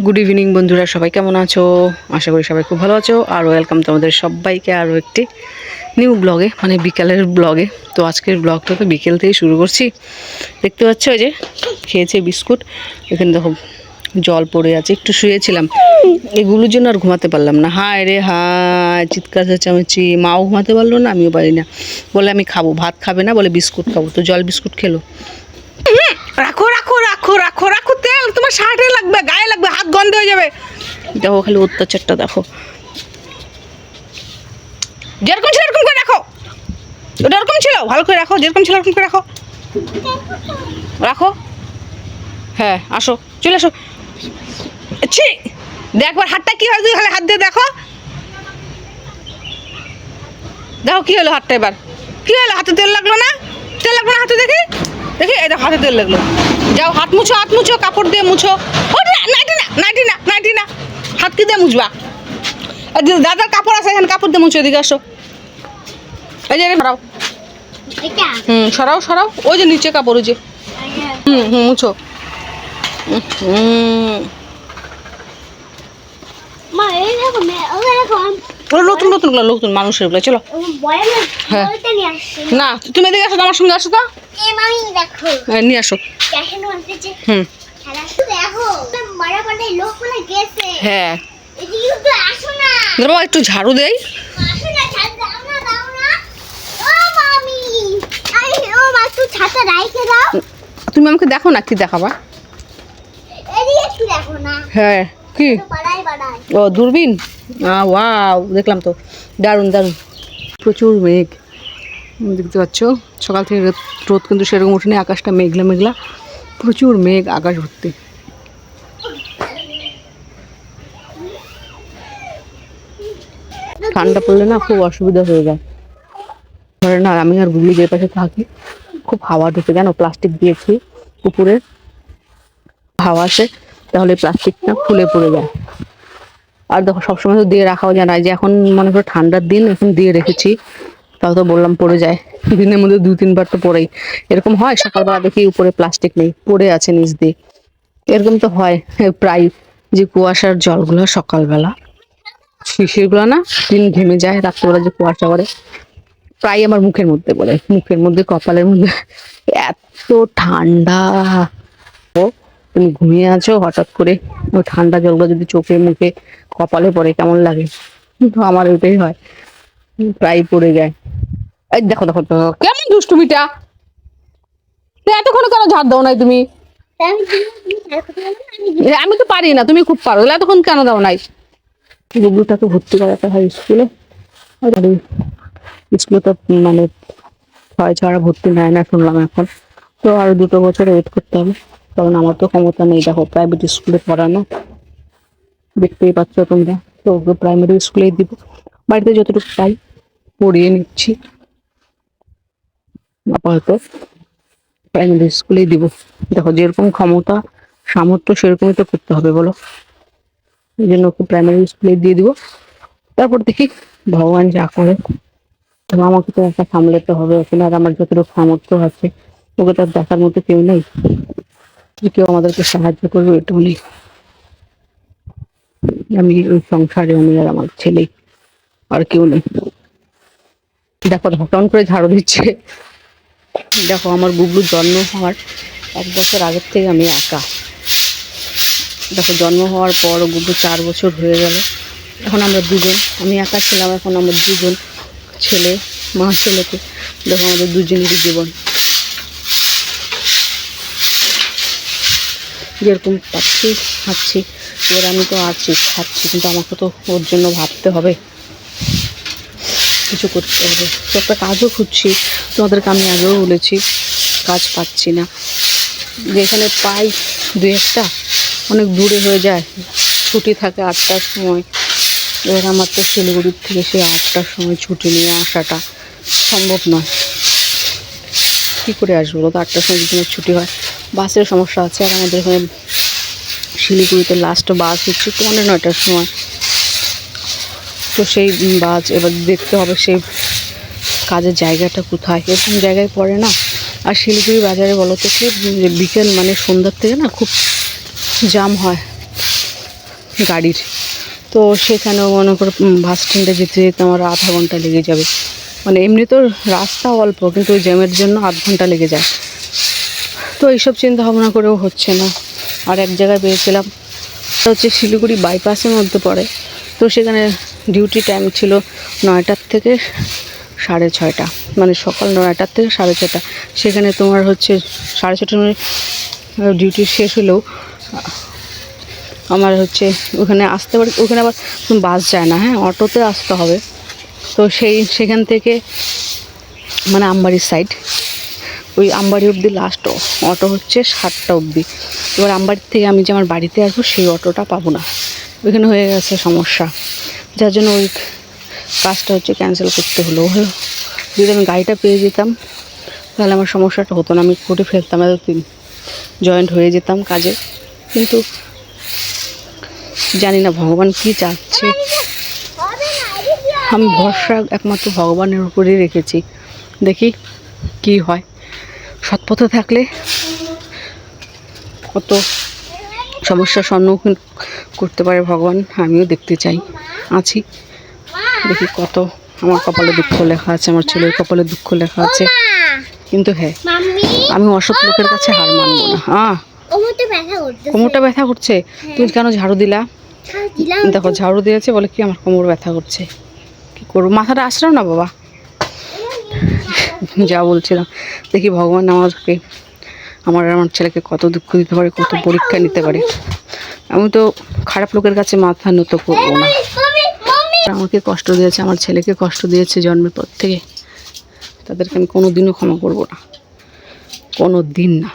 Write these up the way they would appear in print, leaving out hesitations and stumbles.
Good evening বন্ধুরা, সবাই কেমন আছো? আশা করি সবাই খুব ভালো আছো। আর ওয়েলকাম তোমাদের সবাইকে আরও একটি নিউ ব্লগে, মানে বিকালের ব্লগে। তো আজকের ব্লগটা তো বিকেল থেকে শুরু করছি। দেখতে পাচ্ছ ওই যে খেয়েছে বিস্কুট, এখানে দেখো জল পড়ে আছে। একটু শুয়েছিলাম, এগুলোর জন্য আর ঘুমাতে পারলাম না। হায় রে হায়, চিৎকার চেঁচামেচি, মাও ঘুমাতে পারলো না, আমিও পারি না। বলে আমি খাবো, ভাত খাবে না, বলে বিস্কুট খাবো। তো জল বিস্কুট খেলো। রাখো রাখো রাখো রাখো রাখো, তেল তোমার শার্টে লাগবে, গায়ে লাগবে, হাত গন্ধ হয়ে যাবে। দেখো খালি অত্যাচারটা দেখো। যেরকম ছিল এরকম করে রাখো, ওটা এরকম ছিল, ভালো করে রাখো, যেরকম ছিল এরকম করে রাখো। রাখো, হ্যাঁ আসো, চলে আসো। ছি, দেখবার হাতটা কি হয়, তুই খালি হাত দিয়ে দেখো। দেখো কি হলো হাতটা এবার, কি হলো? হাতে তেল লাগলো না? তেল লাগলো না হাতে? দেখি দেখি, এই দেখো হাতে তেল লাগলো। যাও হাত মুছো, হাত মুছো, কাপড় দিয়ে মুছো। ও না, নাইটি না, নাইটি না, নাইটি না, হাত কি দিয়ে মুছবা? দাদার কাপড় আছে এখানে, কাপড় দিয়ে মুছো। এদিকে আসো, এই যে সরাও, সরাও সরাও, ওই যে নিচে কাপড়, ওই যে মুছো। নতুন নতুন গুলো, নতুন মানুষের গুলো। চলো, হ্যাঁ না, তুমি এদিকে আসো, আমার সঙ্গে আসো তো, নিয়ে আসো। হ্যাঁ বাবা, একটু ঝাড়ু দেই। তুমি আমাকে দেখো না, কি দেখাবা? হ্যাঁ কি, ও দূরবীন, ওয়াও, দেখলাম তো, দারুণ দারুণ। প্রচুর মেঘ দেখতে পাচ্ছ, সকাল থেকে রোদ কিন্তু সেরকম ওঠেনি, আকাশটা মেঘলা মেঘলা, প্রচুর মেঘ, আকাশ ভর্তি। ঠান্ডা পড়লে না খুব অসুবিধা হয়ে যায় ঘরে। না আমি আর গুগলি যে পাশে থাকি, খুব হাওয়া ঢুকে, জানো, প্লাস্টিক দিয়েছি উপরে, হাওয়া আসে, তাহলে প্লাস্টিকটা খুলে পড়ে যায়। আর দেখো সবসময় তো দিয়ে রাখাও যায় না, যে এখন মনে করো ঠান্ডার দিন, এখন দিয়ে রেখেছি, তাও তো বললাম পড়ে যায়। দিনের মধ্যে 2-3 বার তো পড়েই। এরকম হয় সকালবেলা দেখি উপরে প্লাস্টিক নেই, পড়ে আছে নিচ দিয়ে। এরকম তো হয় প্রায়, যে কুয়াশার জলগুলো সকালবেলা, শিশিরগুলো না দিন ঘেমে যায়, রাত্রেবেলা যে কুয়াশা করে, প্রায় আমার মুখের মধ্যে পড়ে, মুখের মধ্যে, কপালের মধ্যে। এত ঠান্ডা। ও, তুমি ঘুমিয়ে আছো, হঠাৎ করে ওই ঠান্ডা জলগুলো যদি চোখে, মুখে, কপালে পড়ে, কেমন লাগে? কিন্তু আমার ওইটাই হয়, প্রায় পড়ে যায়। এই দেখো দেখো তো কেমন দুষ্টুমিটা, এতক্ষণ কেন ঝাড় দাও নাই তুমি? আমি তো পারি না, তুমি খুব পারো, এতক্ষণ কেন দাও নাই? গুগলুটাকে ভর্তি করাতে হয় স্কুলে, স্কুলে তো মানে 6 ছাড়া ভর্তি নেয় না শুনলাম এখন। তো আরো 2 বছর ওয়েট করতে হবে, কারণ আমার তো ক্ষমতা নেই। দেখো প্রাইভেট স্কুলে পড়ানো, দেখতেই পাচ্ছ তোমরা। তো ওকে প্রাইমারি স্কুলেই দিব, বাড়িতে যতটুকু পাই পড়িয়ে নিচ্ছি, আপাতত প্রাইমারি স্কুলেই দিব। দেখো যেরকম ক্ষমতা সামর্থ্য সেরকমই তো করতে হবে, বলো? এই জন্য ওকে প্রাইমারি স্কুলে দিয়ে দিব, তারপর দেখি ভগবান যা করে। তবে আমাকে তো একা সামলাতে হবে ওখানে, আর আমার যতটুকু সামর্থ্য আছে, ওকে তো দেখার মতো কেউ নেই যে কেউ আমাদেরকে সাহায্য করবে, এটাও নেই। আমি ওই সংসারে, আমি আর আমার ছেলে, আর কেউ নেই। দেখো দেখো কেমন করে ঝাড়ু দিচ্ছে। দেখো আমার গুগলুর জন্ম হওয়ার 1 বছর আগের থেকে আমি একা। দেখো জন্ম হওয়ার পর গুগলু 4 বছর হয়ে গেল, এখন আমরা 2জন। আমি একা ছিলাম, এখন আমরা 2জন, ছেলে, মা ছেলেকে। দেখো আমাদের 2জনেরই জীবন, যেরকম পাচ্ছি খাচ্ছি, এবার আমি তো আছি খাচ্ছি, কিন্তু আমাকে তো ওর জন্য ভাবতে হবে, কিছু করতে হবে। তো একটা কাজও খুঁজছি, তোমাদেরকে আমি আগেও বলেছি, কাজ পাচ্ছি না। যেখানে পাই 2-1টা, অনেক দূরে হয়ে যায়, ছুটি থাকে 8টার সময়। এবার আমার তো শিলিগুড়ির থেকে সেই 8টার সময় ছুটি নিয়ে আসাটা সম্ভব নয়। কী করে আসবো? তো 8টার সময় যদি ছুটি হয়, বাসের সমস্যা আছে। আর আমাদের এখানে শিলিগুড়িতে লাস্ট বাস হচ্ছে তোমার 9টার সময়। তো সেই বাস এবার দেখতে হবে সেই কাজের জায়গাটা কোথায়, এরকম জায়গায় পড়ে না। আর শিলিগুড়ি বাজারে বলো তো কি, বিকেল মানে সন্ধ্যার থেকে না খুব জাম হয়, গাড়ির। তো সেখানেও মনে করো বাস স্ট্যান্ডে যেতে যেতে আমার আধা ঘন্টা লেগে যাবে। মানে এমনি তো রাস্তা অল্প, কিন্তু ওই জ্যামের জন্য আধ ঘন্টা লেগে যায়। তো এইসব চিন্তা ভাবনা করেও হচ্ছে না। আর এক জায়গায় পেয়েছিলাম, এটা হচ্ছে শিলিগুড়ি বাইপাসের মধ্যে পড়ে। তো সেখানে ডিউটি টাইম ছিল 9টার থেকে 6:30, মানে সকাল 9টার থেকে 6:30। সেখানে তোমার হচ্ছে 6:30 ডিউটি শেষ হলেও আমার হচ্ছে ওখানে আসতে পারি। ওখানে আবার বাস যায় না, হ্যাঁ, অটোতে আসতে হবে। তো সেখান থেকে মানে আমবাড়ির সাইড, ওই আমবাড়ি অবধি লাস্ট অটো হচ্ছে 7টা অবধি। এবার আমবাড়ির থেকে আমি যে আমার বাড়িতে আসবো সেই অটোটা পাবো না, ওইখানে হয়ে গেছে সমস্যা, যার জন্য ওই কাজটা হচ্ছে ক্যান্সেল করতে হলো। যদি আমি গাড়িটা পেয়ে যেতাম তাহলে আমার সমস্যাটা হতো না, আমি করে ফেলতাম, এতদিন জয়েন্ট হয়ে যেতাম কাজে। কিন্তু জানি না ভগবান কী চাচ্ছে। আমি ভরসা একমাত্র ভগবানের উপরেই রেখেছি, দেখি কি হয়। সৎপথে থাকলে কত সমস্যার সম্মুখীন করতে পারে ভগবান, আমিও দেখতে চাই, আছি। দেখি কত আমার কপালে দুঃখ লেখা আছে, আমার ছেলের কপালে দুঃখ লেখা আছে। কিন্তু হ্যাঁ, আমি অসৎ লোকের কাছে হার মানবো না। কোমরটা ব্যথা করছে? তুমি কেন ঝাড়ু দিলা? দেখো ঝাড়ু দিয়েছে বলে কি আমার কোমর ব্যথা করছে। কি করবো, মাথাটা আসরাও না বাবা। যা বলছিলাম, দেখি ভগবান আমাকে, আমার ছেলেকে কত দুঃখ দিতে পারে, কত পরীক্ষা নিতে পারে। আমি তো খারাপ লোকের কাছে মাথা নত করবো না। আমাকে কষ্ট দিয়েছে, আমার ছেলেকে কষ্ট দিয়েছে জন্মের পর থেকে, তাদেরকে আমি কোনো দিনও ক্ষমা করবো না, কোনো দিন না।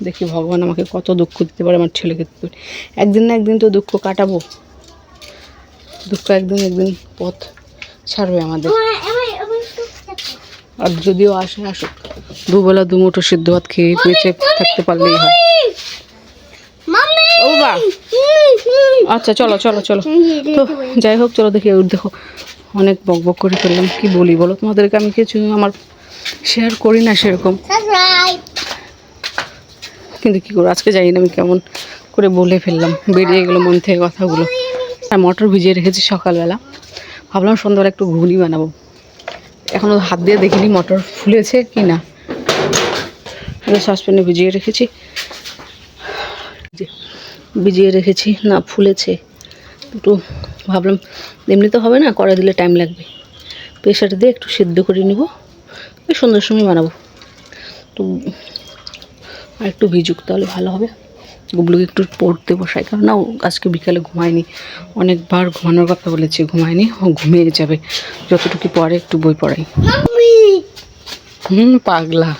দেখি ভগবান আমাকে কত দুঃখ দিতে পারে আমার ছেলেকে। একদিন না একদিন তো দুঃখ কাটাবো, দুঃখ একদিন পথ ছাড়বে আমাদের। আর যদিও আসুক, দুবেলা দুমুঠো সিদ্ধ ভাত খেয়ে বেঁচে থাকতে পারলেই হয়। ও বা আচ্ছা, চলো চলো চলো। তো যাই হোক, চলো দেখি। দেখো অনেক বক করে ফেললাম, কি বলি বলো তোমাদেরকে। আমি কিছু আমার শেয়ার করি না সেরকম, কিন্তু কী করবো, আজকে জানি না আমি কেমন করে বলে ফেললাম, বেরিয়ে গেলো মন থেকে কথাগুলো। আর মটর ভিজিয়ে রেখেছি সকালবেলা, ভাবলাম সন্ধ্যাবেলা একটু ঘুগনি বানাবো। এখনও হাত দিয়ে দেখিনি মটর ফুলেছে কি না। সসপ্যানে ভিজিয়ে রেখেছি, না ফুলেছে একটু। ভাবলাম এমনি তো হবে না, কড়াই দিলে টাইম লাগবে, প্রেশারে দিয়ে একটু সিদ্ধ করে নিব, ওই সন্ধ্যার সময় বানাবো। তো আর একটু ভিজুক তাহলে ভালো হবে। গুবলুকে একটু পড়তে বসাই, কারণ না আজকে বিকালে ঘুমায়নি, অনেকবার ঘুমানোর কথা বলেছি, ঘুমায়নি, ও ঘুমিয়ে যাবে যতটুকু পরে একটু বই পড়াই। পাগলা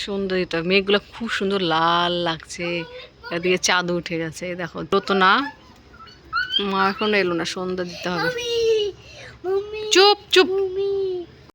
সুন্দরিতা, মেঘগুলো খুব সুন্দর লাল লাগছে, এদিকে চাঁদ উঠে গেছে। দেখো তো না, মা এখন এলো না, সন্ধ্যা দিতে হবে। চুপ চুপ।